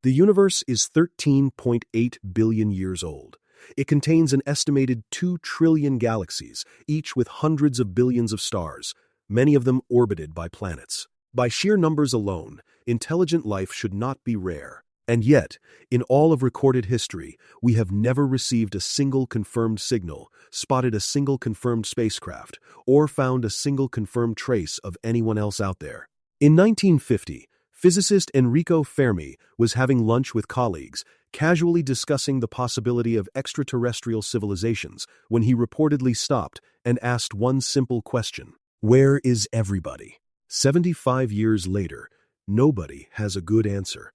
The universe is 13.8 billion years old. It contains an estimated 2 trillion galaxies, each with hundreds of billions of stars, many of them orbited by planets. By sheer numbers alone, intelligent life should not be rare. And yet, in all of recorded history, we have never received a single confirmed signal, spotted a single confirmed spacecraft, or found a single confirmed trace of anyone else out there. In 1950, physicist Enrico Fermi was having lunch with colleagues, casually discussing the possibility of extraterrestrial civilizations when he reportedly stopped and asked one simple question: where is everybody? 75 years later, nobody has a good answer.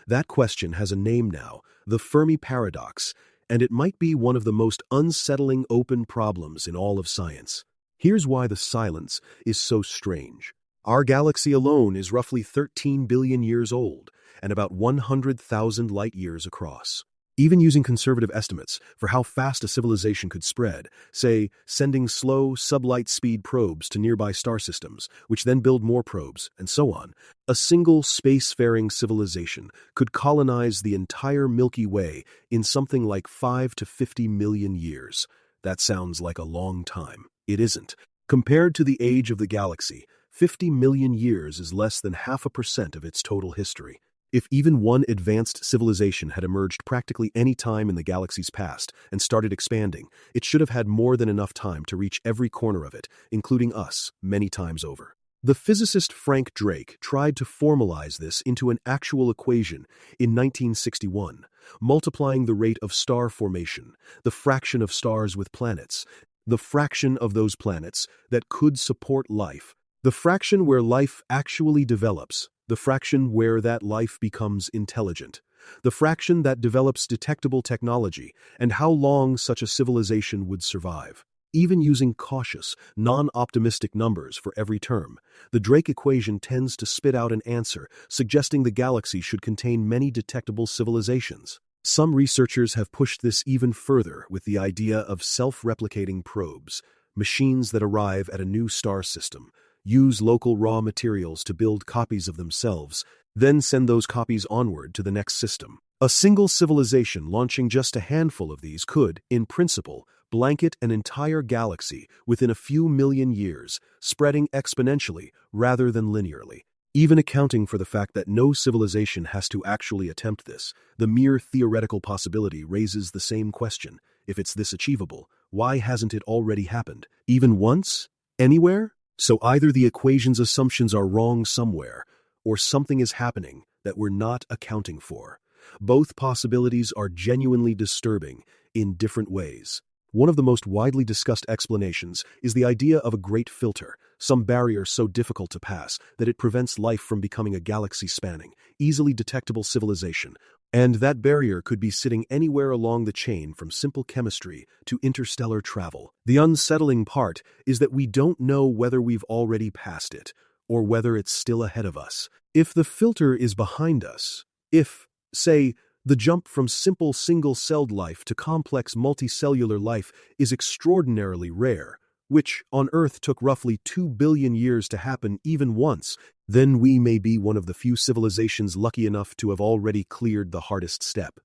That question has a name now, the Fermi paradox, and it might be one of the most unsettling open problems in all of science. Here's why the silence is so strange. Our galaxy alone is roughly 13 billion years old and about 100,000 light-years across. Even using conservative estimates for how fast a civilization could spread, say, sending slow, sublight-speed probes to nearby star systems, which then build more probes, and so on, a single spacefaring civilization could colonize the entire Milky Way in something like 5 to 50 million years. That sounds like a long time. It isn't. Compared to the age of the galaxy, 50 million years is less than 0.5% of its total history. If even one advanced civilization had emerged practically any time in the galaxy's past and started expanding, it should have had more than enough time to reach every corner of it, including us, many times over. The physicist Frank Drake tried to formalize this into an actual equation in 1961, multiplying the rate of star formation, the fraction of stars with planets, the fraction of those planets that could support life, the fraction where life actually develops, the fraction where that life becomes intelligent, the fraction that develops detectable technology, and how long such a civilization would survive. Even using cautious, non-optimistic numbers for every term, the Drake equation tends to spit out an answer suggesting the galaxy should contain many detectable civilizations. Some researchers have pushed this even further with the idea of self-replicating probes, machines that arrive at a new star system, use local raw materials to build copies of themselves, then send those copies onward to the next system. A single civilization launching just a handful of these could, in principle, blanket an entire galaxy within a few million years, spreading exponentially rather than linearly. Even accounting for the fact that no civilization has to actually attempt this, the mere theoretical possibility raises the same question. If it's this achievable, why hasn't it already happened? Even once? Anywhere? So either the equation's assumptions are wrong somewhere, or something is happening that we're not accounting for. Both possibilities are genuinely disturbing in different ways. One of the most widely discussed explanations is the idea of a great filter, some barrier so difficult to pass that it prevents life from becoming a galaxy-spanning, easily detectable civilization. And that barrier could be sitting anywhere along the chain from simple chemistry to interstellar travel. The unsettling part is that we don't know whether we've already passed it, or whether it's still ahead of us. If the filter is behind us, if, say, the jump from simple single-celled life to complex multicellular life is extraordinarily rare, which on Earth took roughly 2 billion years to happen even once, then we may be one of the few civilizations lucky enough to have already cleared the hardest step.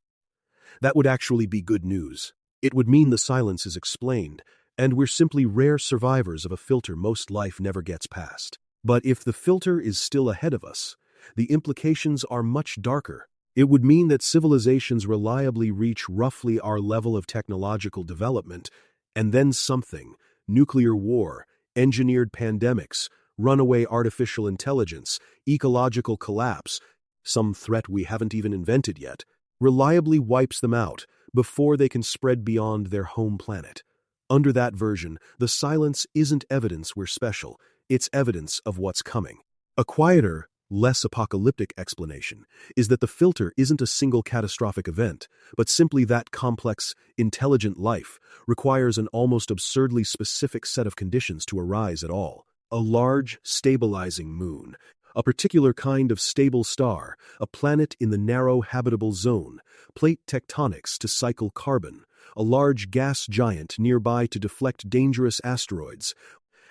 That would actually be good news. It would mean the silence is explained, and we're simply rare survivors of a filter most life never gets past. But if the filter is still ahead of us, the implications are much darker. It would mean that civilizations reliably reach roughly our level of technological development, and then something, nuclear war, engineered pandemics, runaway artificial intelligence, ecological collapse, some threat we haven't even invented yet, reliably wipes them out before they can spread beyond their home planet. Under that version, the silence isn't evidence we're special, it's evidence of what's coming. A quieter, less apocalyptic explanation is that the filter isn't a single catastrophic event, but simply that complex, intelligent life requires an almost absurdly specific set of conditions to arise at all. A large, stabilizing moon, a particular kind of stable star, a planet in the narrow habitable zone, plate tectonics to cycle carbon, a large gas giant nearby to deflect dangerous asteroids,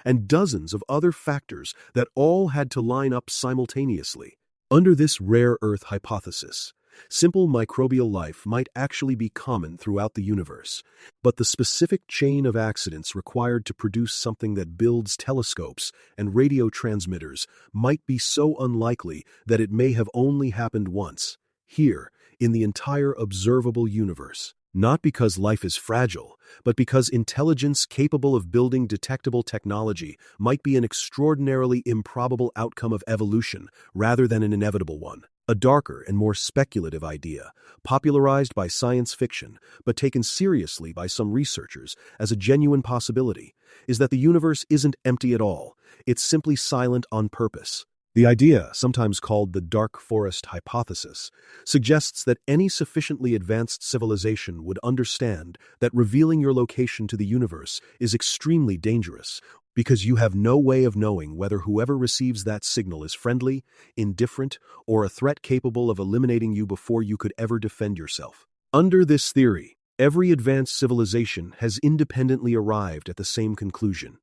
and dozens of other factors that all had to line up simultaneously. Under this rare Earth hypothesis, Simple microbial life might actually be common throughout the universe, but the specific chain of accidents required to produce something that builds telescopes and radio transmitters might be so unlikely that it may have only happened once, here, in the entire observable universe. Not because life is fragile, but because intelligence capable of building detectable technology might be an extraordinarily improbable outcome of evolution rather than an inevitable one. A darker and more speculative idea, popularized by science fiction but taken seriously by some researchers as a genuine possibility, is that the universe isn't empty at all, it's simply silent on purpose. The idea, sometimes called the dark forest hypothesis, suggests that any sufficiently advanced civilization would understand that revealing your location to the universe is extremely dangerous, because you have no way of knowing whether whoever receives that signal is friendly, indifferent, or a threat capable of eliminating you before you could ever defend yourself. Under this theory, every advanced civilization has independently arrived at the same conclusion.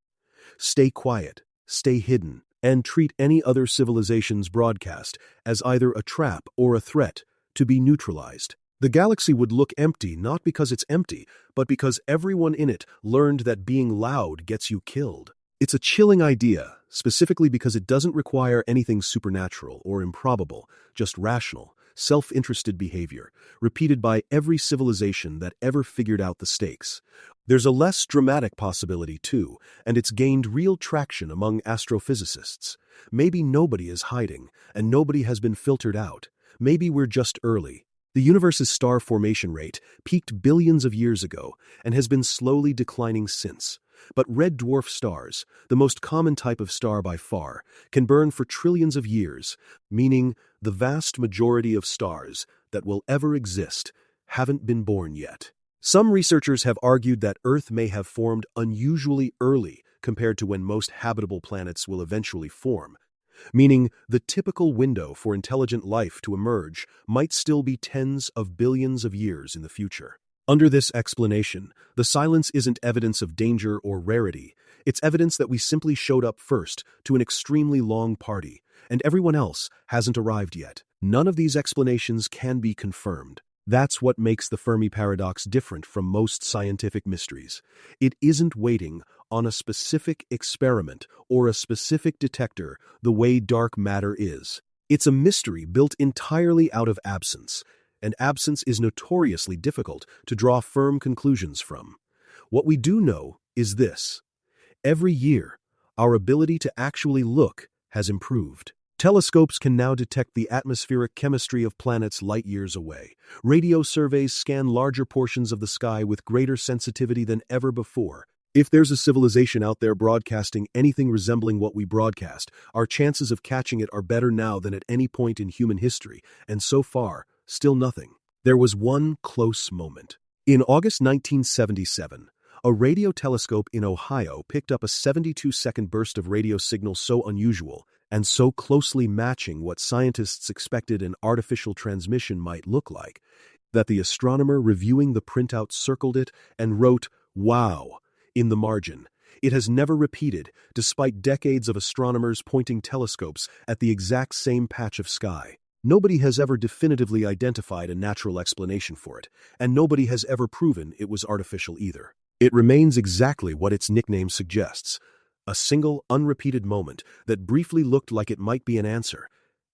Stay quiet, stay hidden, and treat any other civilization's broadcast as either a trap or a threat to be neutralized. The galaxy would look empty not because it's empty, but because everyone in it learned that being loud gets you killed. It's a chilling idea, specifically because it doesn't require anything supernatural or improbable, just rational, self-interested behavior, repeated by every civilization that ever figured out the stakes. There's a less dramatic possibility, too, and it's gained real traction among astrophysicists. Maybe nobody is hiding, and nobody has been filtered out. Maybe we're just early. The universe's star formation rate peaked billions of years ago and has been slowly declining since. But red dwarf stars, the most common type of star by far, can burn for trillions of years, meaning the vast majority of stars that will ever exist haven't been born yet. Some researchers have argued that Earth may have formed unusually early compared to when most habitable planets will eventually form, meaning the typical window for intelligent life to emerge might still be tens of billions of years in the future. Under this explanation, the silence isn't evidence of danger or rarity, it's evidence that we simply showed up first to an extremely long party, and everyone else hasn't arrived yet. None of these explanations can be confirmed. That's what makes the Fermi paradox different from most scientific mysteries. It isn't waiting on a specific experiment or a specific detector the way dark matter is. It's a mystery built entirely out of absence, and absence is notoriously difficult to draw firm conclusions from. What we do know is this: every year, our ability to actually look has improved. Telescopes can now detect the atmospheric chemistry of planets light years away. Radio surveys scan larger portions of the sky with greater sensitivity than ever before. If there's a civilization out there broadcasting anything resembling what we broadcast, our chances of catching it are better now than at any point in human history, and so far, still nothing. There was one close moment. In August 1977, a radio telescope in Ohio picked up a 72-second burst of radio signal so unusual and so closely matching what scientists expected an artificial transmission might look like, that the astronomer reviewing the printout circled it and wrote, "Wow," in the margin. It has never repeated, despite decades of astronomers pointing telescopes at the exact same patch of sky. Nobody has ever definitively identified a natural explanation for it, and nobody has ever proven it was artificial either. It remains exactly what its nickname suggests: a single, unrepeated moment that briefly looked like it might be an answer,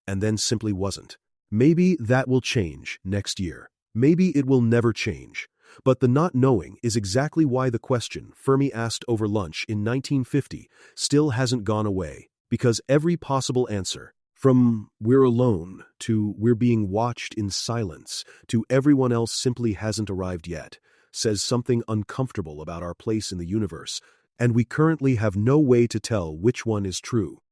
and then simply wasn't. Maybe that will change next year. Maybe it will never change. But the not knowing is exactly why the question Fermi asked over lunch in 1950 still hasn't gone away, because every possible answer, from "we're alone" to "we're being watched in silence" to "everyone else simply hasn't arrived yet," says something uncomfortable about our place in the universe, and we currently have no way to tell which one is true.